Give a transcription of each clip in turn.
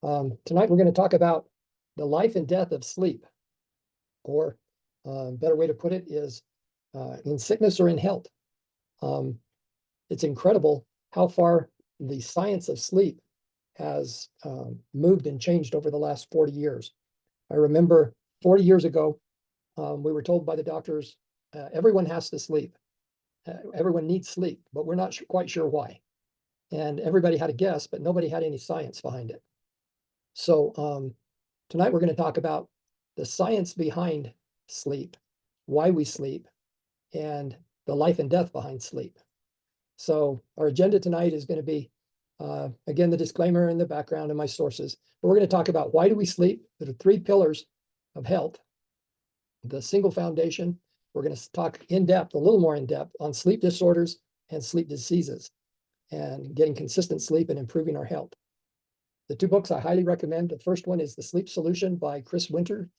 Tonight we're going to talk about the life and death of sleep, or a better way to put it is in sickness or in health. Um, it's incredible how far the science of sleep has moved and changed over the last 40 years. I remember 40 years ago, we were told by the doctors, everyone has to sleep. Everyone needs sleep, but we're not quite sure why. And everybody had a guess, but nobody had any science behind it. So tonight we're going to talk about the science behind sleep, why we sleep, and the life and death behind sleep. So our agenda tonight is going to be, again, the disclaimer in the background and my sources. But we're going to talk about why do we sleep? There are three pillars of health. The single foundation, we're going to talk in depth, a little more in depth, on sleep disorders and sleep diseases and getting consistent sleep and improving our health. The two books I highly recommend. The first one is The Sleep Solution by Chris Winter.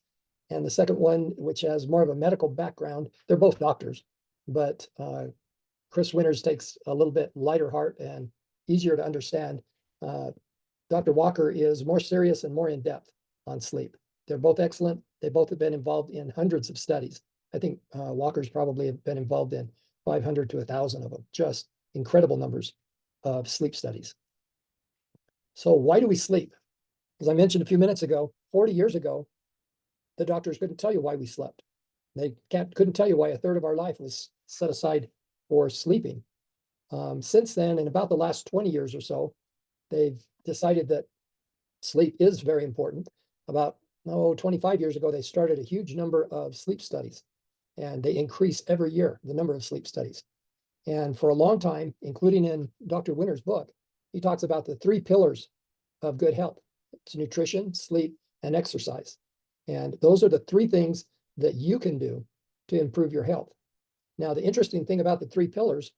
And the second one, which has more of a medical background, they're both doctors, but Chris Winters takes a little bit lighter heart and easier to understand. Dr. Walker is more serious and more in depth on sleep. They're both excellent. They both have been involved in hundreds of studies. I think Walker's probably have been involved in 500 to 1,000 of them, just incredible numbers of sleep studies. So why do we sleep? As I mentioned a few minutes ago, 40 years ago, the doctors couldn't tell you why we slept. They couldn't tell you why a third of our life was set aside for sleeping. Since then, in about the last 20 years or so, they've decided that sleep is very important. About 25 years ago, they started a huge number of sleep studies, and they increase every year, the number of sleep studies. And for a long time, including in Dr. Winter's book, he talks about the three pillars of good health. It's nutrition, sleep, and exercise. And those are the three things that you can do to improve your health. Now, the interesting thing about the three pillars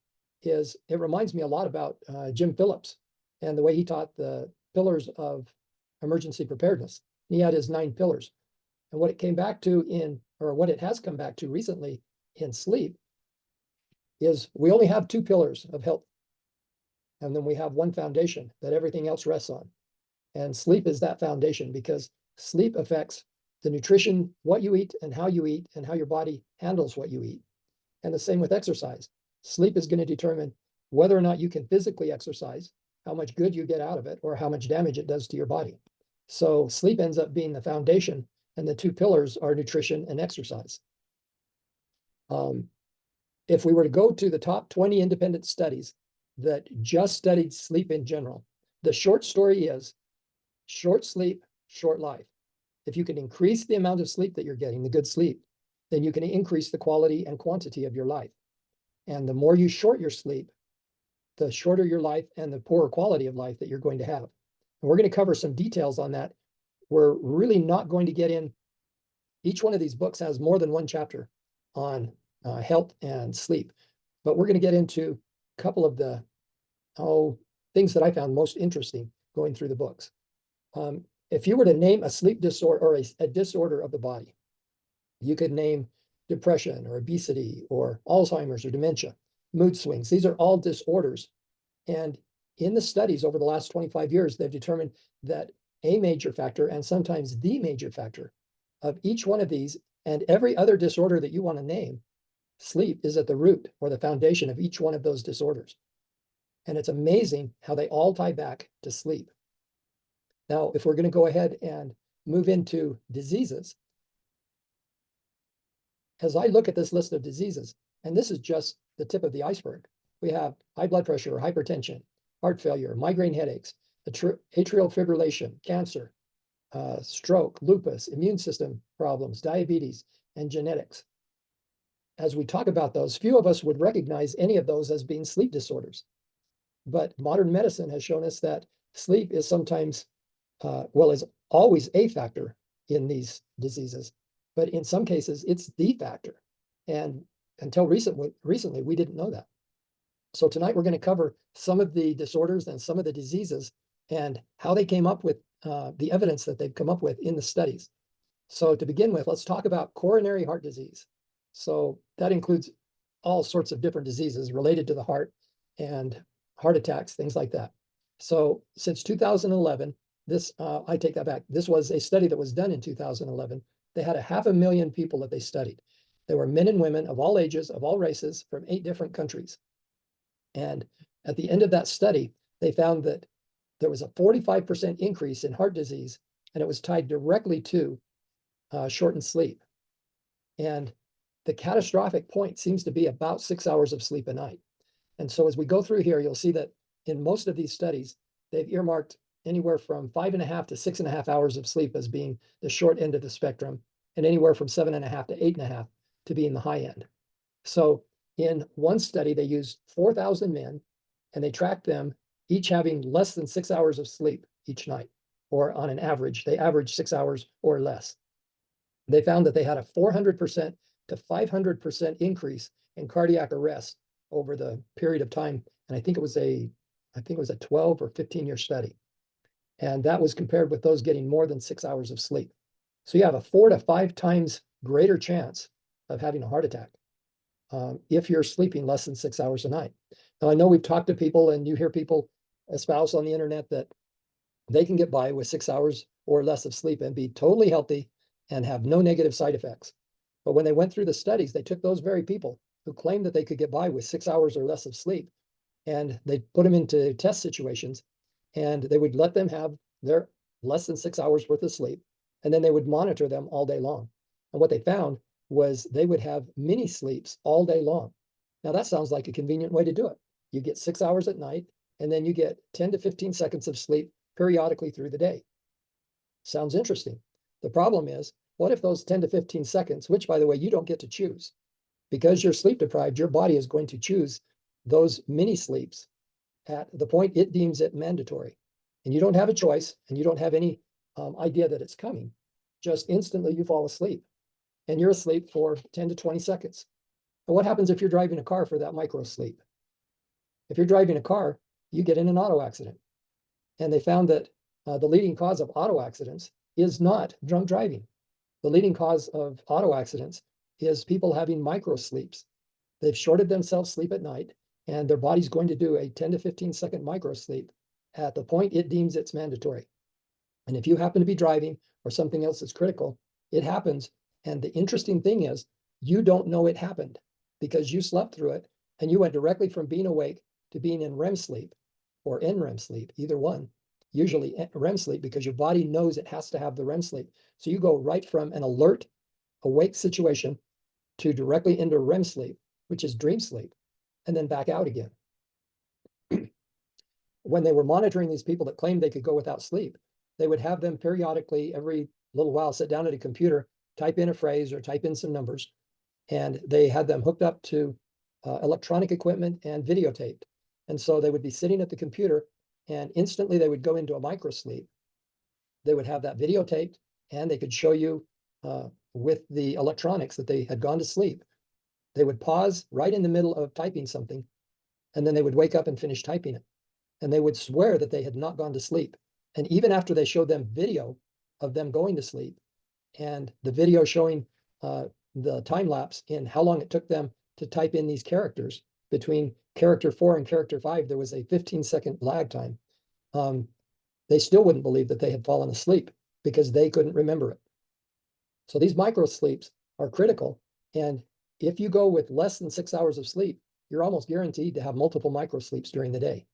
is it reminds me a lot about Jim Phillips and the way he taught the pillars of emergency preparedness. He had his 9 pillars. And what it came back to what it has come back to recently in sleep is we only have 2 pillars of health. And then we have one foundation that everything else rests on. And sleep is that foundation because sleep affects the nutrition, what you eat and how your body handles what you eat. And the same with exercise. Sleep is going to determine whether or not you can physically exercise, how much good you get out of it, or how much damage it does to your body. So sleep ends up being the foundation, and the 2 pillars are nutrition and exercise. If we were to go to the top 20 independent studies that just studied sleep in general, the short story is short sleep, short life. If you can increase the amount of sleep that you're getting, the good sleep, then you can increase the quality and quantity of your life. And the more you short your sleep, the shorter your life and the poorer quality of life that you're going to have. And we're going to cover some details on that. We're really not going to get in. Each one of these books has more than one chapter on health and sleep, but we're going to get into a couple of the things that I found most interesting going through the books. If you were to name a sleep disorder or a disorder of the body, you could name depression or obesity or Alzheimer's or dementia, mood swings. These are all disorders. And in the studies over the last 25 years, they've determined that a major factor and sometimes the major factor of each one of these and every other disorder that you want to name, sleep is at the root or the foundation of each one of those disorders. And it's amazing how they all tie back to sleep. Now, if we're going to go ahead and move into diseases, as I look at this list of diseases, and this is just the tip of the iceberg, we have high blood pressure, hypertension, heart failure, migraine headaches, atrial fibrillation, cancer, stroke, lupus, immune system problems, diabetes, and genetics. As we talk about those, few of us would recognize any of those as being sleep disorders. But modern medicine has shown us that sleep is sometimes, is always a factor in these diseases. But in some cases, it's the factor. And until recently, we didn't know that. So tonight we're going to cover some of the disorders and some of the diseases and how they came up with the evidence that they've come up with in the studies. So to begin with, let's talk about coronary heart disease. So that includes all sorts of different diseases related to the heart and heart attacks, things like that. So since 2011, this, I take that back. This was a study that was done in 2011. They had 500,000 people that they studied. They were men and women of all ages, of all races, from 8 different countries. And at the end of that study, they found that there was a 45% increase in heart disease, and it was tied directly to shortened sleep. And the catastrophic point seems to be about 6 hours of sleep a night. And so as we go through here, you'll see that in most of these studies, they've earmarked anywhere from 5.5 to 6.5 hours of sleep as being the short end of the spectrum, and anywhere from 7.5 to 8.5 to being the high end. So in one study, they used 4,000 men, and they tracked them each having less than 6 hours of sleep each night, or on an average, they averaged 6 hours or less. They found that they had a 400% to 500% increase in cardiac arrest over the period of time. And I think it was a 12 or 15-year study. And that was compared with those getting more than 6 hours of sleep. So you have a 4 to 5 times greater chance of having a heart attack if you're sleeping less than 6 hours a night. Now, I know we've talked to people, and you hear people espouse on the internet that they can get by with 6 hours or less of sleep and be totally healthy and have no negative side effects. But when they went through the studies, they took those very people who claimed that they could get by with 6 hours or less of sleep, and they put them into test situations, and they would let them have their less than 6 hours worth of sleep, and then they would monitor them all day long. And what they found was they would have mini sleeps all day long. Now that sounds like a convenient way to do it. You get 6 hours at night, and then you get 10 to 15 seconds of sleep periodically through the day. Sounds interesting. The problem is, what if those 10 to 15 seconds, which by the way, you don't get to choose, because you're sleep deprived, your body is going to choose those mini sleeps at the point it deems it mandatory. And you don't have a choice, and you don't have any idea that it's coming. Just instantly you fall asleep, and you're asleep for 10 to 20 seconds. And what happens if you're driving a car for that micro sleep? If you're driving a car, you get in an auto accident. And they found that the leading cause of auto accidents is not drunk driving. The leading cause of auto accidents is people having micro sleeps. They've shorted themselves sleep at night, and their body's going to do a 10 to 15 second micro sleep at the point it deems it's mandatory. And if you happen to be driving or something else that's critical, it happens. And the interesting thing is, you don't know it happened because you slept through it, and you went directly from being awake to being in REM sleep or NREM sleep, either one. Usually REM sleep, because your body knows it has to have the REM sleep. So you go right from an alert, awake situation to directly into REM sleep, which is dream sleep, and then back out again. When they were monitoring these people that claimed they could go without sleep, they would have them periodically, every little while, sit down at a computer, type in a phrase or type in some numbers, and they had them hooked up to electronic equipment and videotaped. And so they would be sitting at the computer, and instantly they would go into a micro sleep. They would have that videotaped, and they could show you with the electronics that they had gone to sleep. They would pause right in the middle of typing something, and then they would wake up and finish typing it. And they would swear that they had not gone to sleep. And even after they showed them video of them going to sleep, and the video showing the time lapse in how long it took them to type in these characters, between character 4 and character 5, there was a 15-second lag time. They still wouldn't believe that they had fallen asleep because they couldn't remember it. So these micro sleeps are critical. And if you go with less than 6 hours of sleep, you're almost guaranteed to have multiple micro sleeps during the day.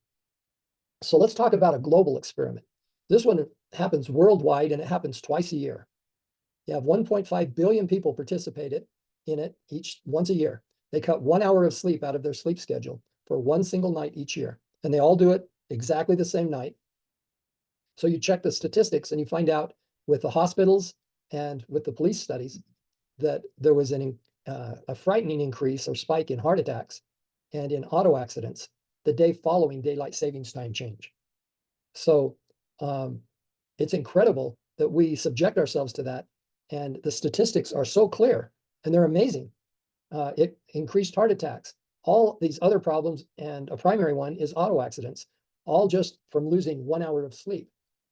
So let's talk about a global experiment. This one happens worldwide, and it happens twice a year. You have 1.5 billion people participate in it once a year. They cut 1 hour of sleep out of their sleep schedule for one single night each year. And they all do it exactly the same night. So you check the statistics, and you find out with the hospitals and with the police studies that there was a frightening increase or spike in heart attacks and in auto accidents the day following daylight savings time change. So it's incredible that we subject ourselves to that. And the statistics are so clear, and they're amazing. It increased heart attacks, all these other problems, and a primary one is auto accidents, all just from losing 1 hour of sleep.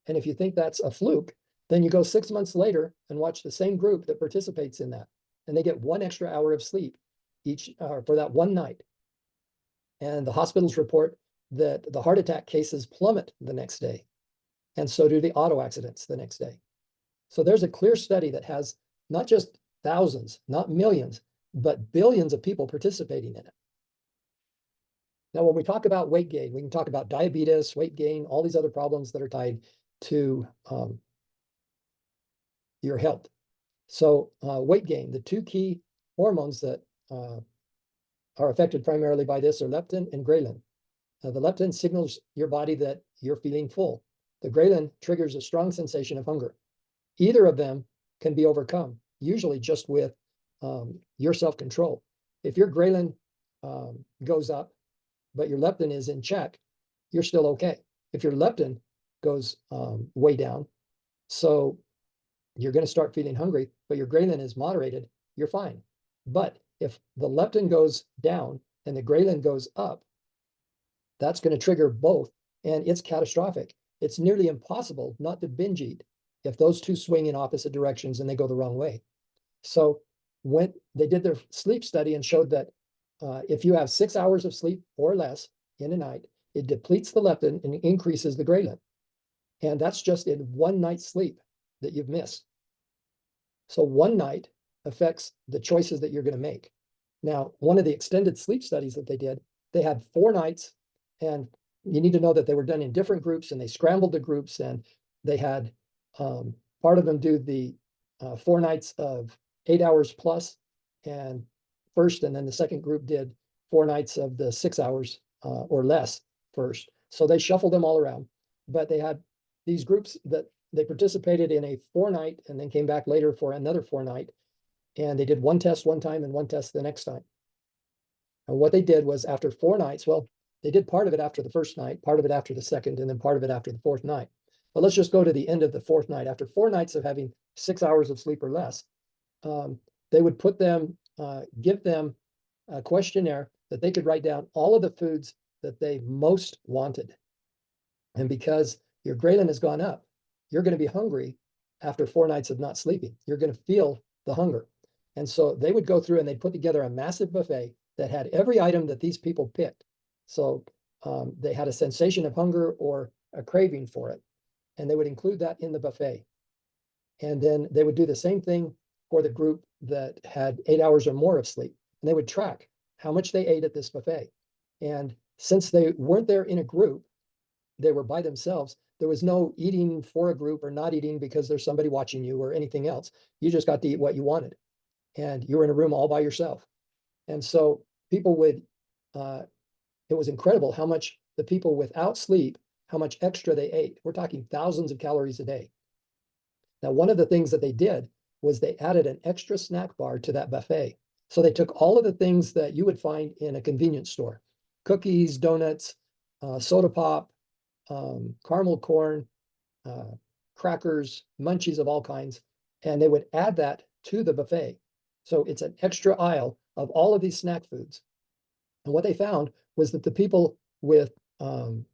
And if you think that's a fluke, then you go 6 months later and watch the same group that participates in that, and they get 1 extra hour of sleep each for that one night. And the hospitals report that the heart attack cases plummet the next day. and so do the auto accidents the next day. So there's a clear study that has not just thousands, not millions, but billions of people participating in it. Now, when we talk about weight gain, we can talk about diabetes, weight gain, all these other problems that are tied to your health. So weight gain, the two key hormones that are affected primarily by this are leptin and ghrelin. The leptin signals your body that you're feeling full. The ghrelin triggers a strong sensation of hunger. Either of them can be overcome, usually just with your self-control. If your ghrelin goes up, but your leptin is in check, you're still okay. If your leptin goes way down, so you're going to start feeling hungry, but your ghrelin is moderated, you're fine. But if the leptin goes down and the ghrelin goes up, that's going to trigger both, and it's catastrophic. It's nearly impossible not to binge eat if those two swing in opposite directions and they go the wrong way. So when they did their sleep study and showed that if you have 6 hours of sleep or less in a night, it depletes the leptin and increases the ghrelin. And that's just in one night's sleep that you've missed. So one night affects the choices that you're going to make. Now, one of the extended sleep studies that they did, they had 4 nights, and you need to know that they were done in different groups, and they scrambled the groups, and they had part of them do the 4 nights of 8 hours plus and first, and then the second group did 4 nights of the 6 hours or less first. So they shuffled them all around, but they had these groups that they participated in a 4-night and then came back later for another 4-night. And they did one test one time and one test the next time. And what they did was after 4 nights, well, they did part of it after the first night, part of it after the second, and then part of it after the 4th night. But let's just go to the end of the 4th night. After 4 nights of having 6 hours of sleep or less, they would put them, give them a questionnaire that they could write down all of the foods that they most wanted. And because your ghrelin has gone up, you're going to be hungry after 4 nights of not sleeping. You're going to feel the hunger. And so they would go through and they'd put together a massive buffet that had every item that these people picked. So they had a sensation of hunger or a craving for it, and they would include that in the buffet. And then they would do the same thing for the group that had 8 hours or more of sleep. And they would track how much they ate at this buffet. And since they weren't there in a group, they were by themselves. There was no eating for a group or not eating because there's somebody watching you or anything else. You just got to eat what you wanted. And you were in a room all by yourself. And so people would, it was incredible how much the people without sleep, how much extra they ate. We're talking thousands of calories a day. Now, one of the things that they did was they added an extra snack bar to that buffet. So they took all of the things that you would find in a convenience store, cookies, donuts, soda pop, caramel corn, crackers, munchies of all kinds, and they would add that to the buffet. So it's an extra aisle of all of these snack foods. And what they found was that the people with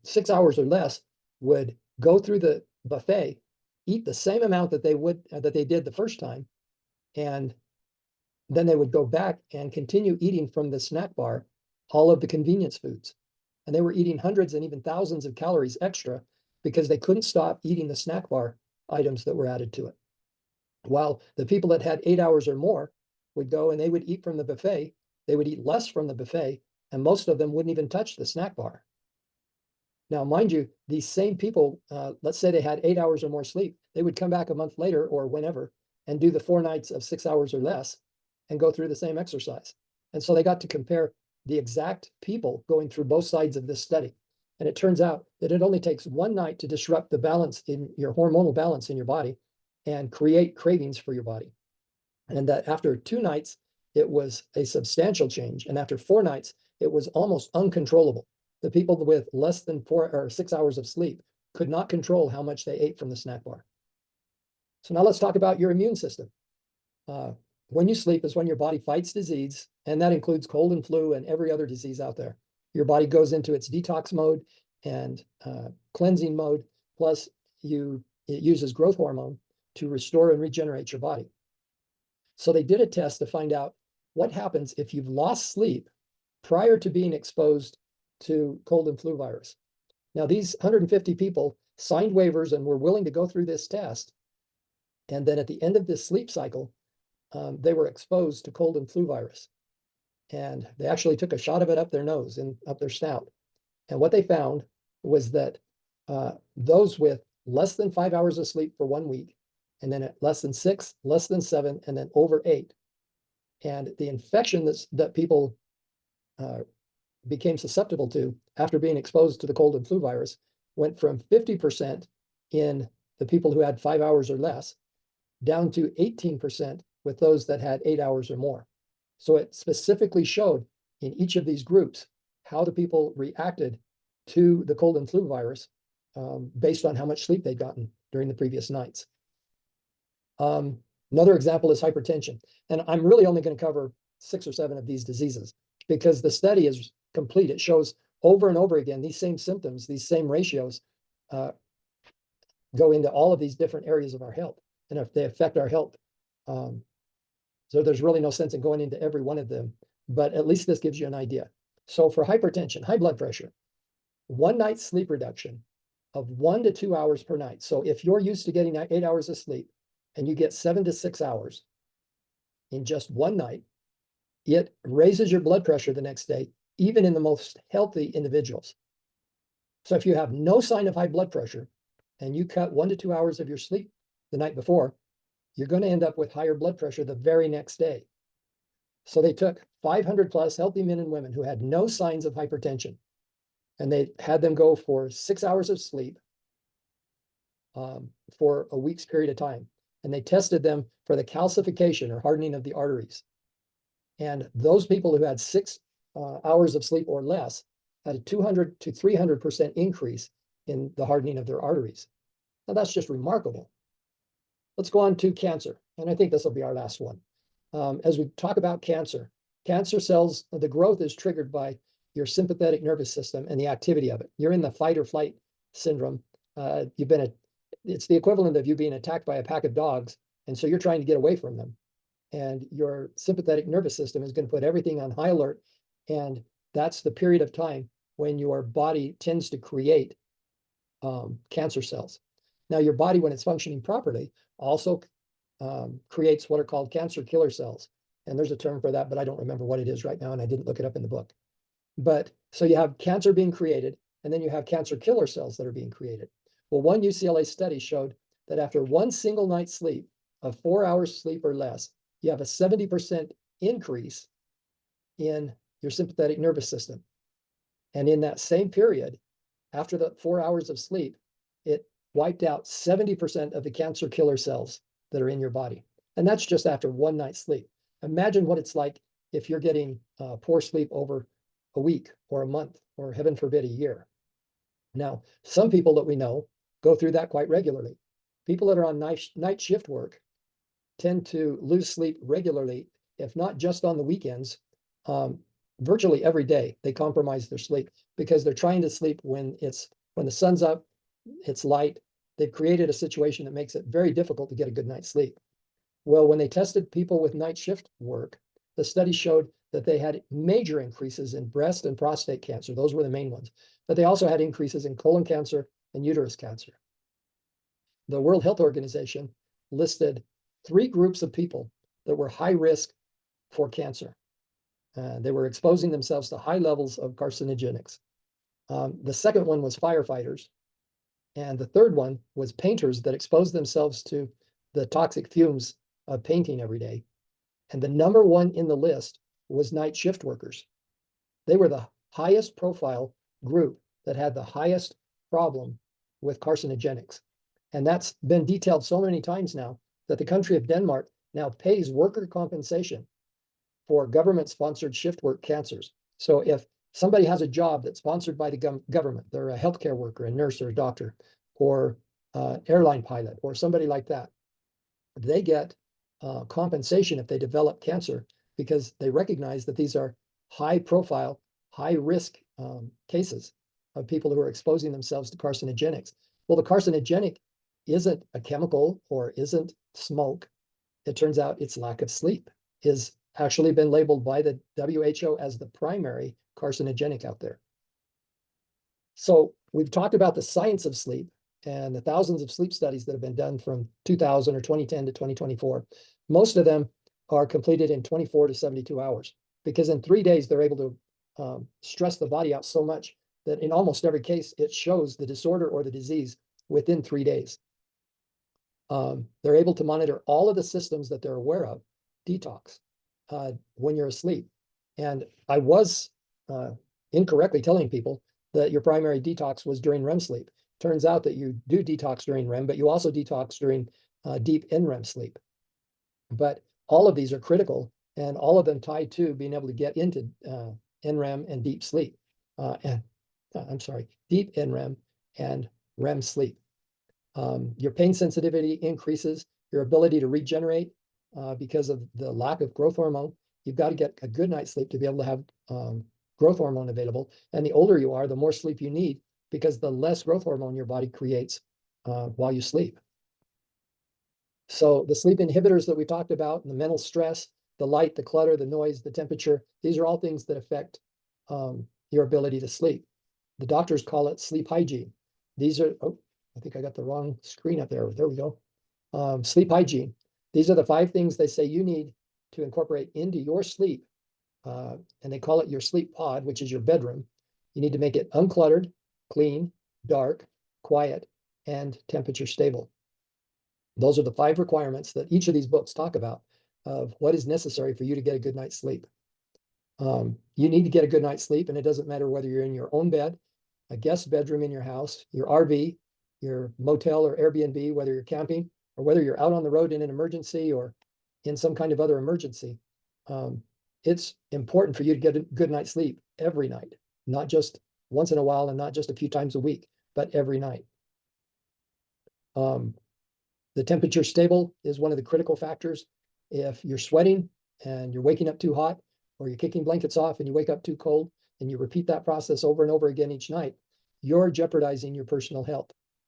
6 hours or less would go through the buffet, eat the same amount that they did the first time, and then they would go back and continue eating from the snack bar all of the convenience foods. And they were eating hundreds and even thousands of calories extra because they couldn't stop eating the snack bar items that were added to it. While the people that had 8 hours or more would go and they would eat from the buffet, they would eat less from the buffet, and most of them wouldn't even touch the snack bar. Now, mind you, these same people, let's say they had 8 hours or more sleep, they would come back a month later or whenever and do the 4 nights of 6 hours or less and go through the same exercise. And so they got to compare the exact people going through both sides of this study. And it turns out that it only takes one night to disrupt the balance in your hormonal balance in your body and create cravings for your body. And that after 2 nights, it was a substantial change. And after 4 nights, it was almost uncontrollable. The people with less than 4 or 6 hours of sleep could not control how much they ate from the snack bar. So now let's talk about your immune system. When you sleep is when your body fights disease, and that includes cold and flu and every other disease out there. Your body goes into its detox mode and cleansing mode, plus it uses growth hormone to restore and regenerate your body. So they did a test to find out what happens if you've lost sleep prior to being exposed to cold and flu virus. Now, these 150 people signed waivers and were willing to go through this test. And then at the end of this sleep cycle, they were exposed to cold and flu virus. And they actually took a shot of it up their nose and up their snout. And what they found was that those with less than 5 hours of sleep for 1 week, and then at less than 6, less than 7, and then over 8. And the infection that people became susceptible to after being exposed to the cold and flu virus went from 50% in the people who had 5 hours or less down to 18% with those that had 8 hours or more. So it specifically showed in each of these groups how the people reacted to the cold and flu virus based on how much sleep they'd gotten during the previous nights. Another example is hypertension. And I'm really only going to cover 6 or 7 of these diseases because the study is complete. It shows over and over again these same symptoms, these same ratios go into all of these different areas of our health, and if they affect our health. So there's really no sense in going into every one of them, but at least this gives you an idea. So for hypertension, high blood pressure, 1 night's sleep reduction of 1 to 2 hours per night. So if you're used to getting 8 hours of sleep and you get 7 to 6 hours in just 1 night, it raises your blood pressure the next day, even in the most healthy individuals. So if you have no sign of high blood pressure and you cut 1 to 2 hours of your sleep the night before, you're going to end up with higher blood pressure the very next day. So they took 500 plus healthy men and women who had no signs of hypertension, and they had them go for 6 hours of sleep for a week's period of time. And they tested them for the calcification or hardening of the arteries. And those people who had 6 hours of sleep or less had a 200 to 300% increase in the hardening of their arteries. Now that's just remarkable. Let's go on to cancer. And I think this will be our last one. As we talk about cancer cells, the growth is triggered by your sympathetic nervous system and the activity of it. You're in the fight or flight syndrome. It's the equivalent of you being attacked by a pack of dogs. And so you're trying to get away from them. And your sympathetic nervous system is going to put everything on high alert. And that's the period of time when your body tends to create cancer cells. Now, your body, when it's functioning properly, also creates what are called cancer killer cells. And there's a term for that, but I don't remember what it is right now, and I didn't look it up in the book. But so you have cancer being created, and then you have cancer killer cells that are being created. Well, one UCLA study showed that after 1 single night's sleep of 4 hours sleep or less, you have a 70% increase in your sympathetic nervous system. And in that same period, after the 4 hours of sleep, it wiped out 70% of the cancer killer cells that are in your body. And that's just after 1 night's sleep. Imagine what it's like if you're getting poor sleep over a week or a month, or heaven forbid, a year. Now, some people that we know go through that quite regularly. People that are on night shift work tend to lose sleep regularly, if not just on the weekends, virtually every day. They compromise their sleep because they're trying to sleep when the sun's up, it's light. They've created a situation that makes it very difficult to get a good night's sleep. Well, when they tested people with night shift work, the study showed that they had major increases in breast and prostate cancer. Those were the main ones. But they also had increases in colon cancer and uterus cancer. The World Health Organization listed 3 groups of people that were high risk for cancer. They were exposing themselves to high levels of carcinogenics. The second one was firefighters. And the third one was painters that exposed themselves to the toxic fumes of painting every day. And the number 1 in the list was night shift workers. They were the highest profile group that had the highest problem with carcinogenics. And that's been detailed so many times now that the country of Denmark now pays worker compensation for government-sponsored shift work cancers. So if somebody has a job that's sponsored by the government, they're a healthcare worker, a nurse or a doctor, or airline pilot, or somebody like that, they get compensation if they develop cancer because they recognize that these are high-profile, high-risk cases of people who are exposing themselves to carcinogenics. Well, the carcinogenic isn't a chemical or isn't smoke. It turns out it's lack of sleep is actually been labeled by the WHO as the primary carcinogenic out there. So we've talked about the science of sleep. and the thousands of sleep studies that have been done from 2000 or 2010 to 2024, most of them are completed in 24 to 72 hours, because in 3 days, they're able to stress the body out so much that in almost every case, it shows the disorder or the disease within 3 days. They're able to monitor all of the systems that they're aware of, detox, when you're asleep. And I was incorrectly telling people that your primary detox was during REM sleep. Turns out that you do detox during REM, but you also detox during deep NREM sleep. But all of these are critical, and all of them tie to being able to get into NREM and deep sleep. I'm sorry, deep NREM and REM sleep. Your pain sensitivity increases, your ability to regenerate because of the lack of growth hormone. You've got to get a good night's sleep to be able to have growth hormone available. And the older you are, the more sleep you need, because the less growth hormone your body creates while you sleep. So the sleep inhibitors that we talked about, the mental stress, the light, the clutter, the noise, the temperature, these are all things that affect your ability to sleep. The doctors call it sleep hygiene. These are, oh, I think I got the wrong screen up there. There we go. Sleep hygiene. These are the 5 things they say you need to incorporate into your sleep. And they call it your sleep pod, which is your bedroom. You need to make it uncluttered, clean, dark, quiet, and temperature stable. Those are the 5 requirements that each of these books talk about of what is necessary for you to get a good night's sleep. You need to get a good night's sleep, and it doesn't matter whether you're in your own bed, a guest bedroom in your house, your RV, your motel or Airbnb, whether you're camping, or whether you're out on the road in an emergency or in some kind of other emergency. It's important for you to get a good night's sleep every night, not just once in a while and not just a few times a week, but every night. The temperature stable is one of the critical factors. If you're sweating and you're waking up too hot, or you're kicking blankets off and you wake up too cold, and you repeat that process over and over again each night, you're jeopardizing your personal health.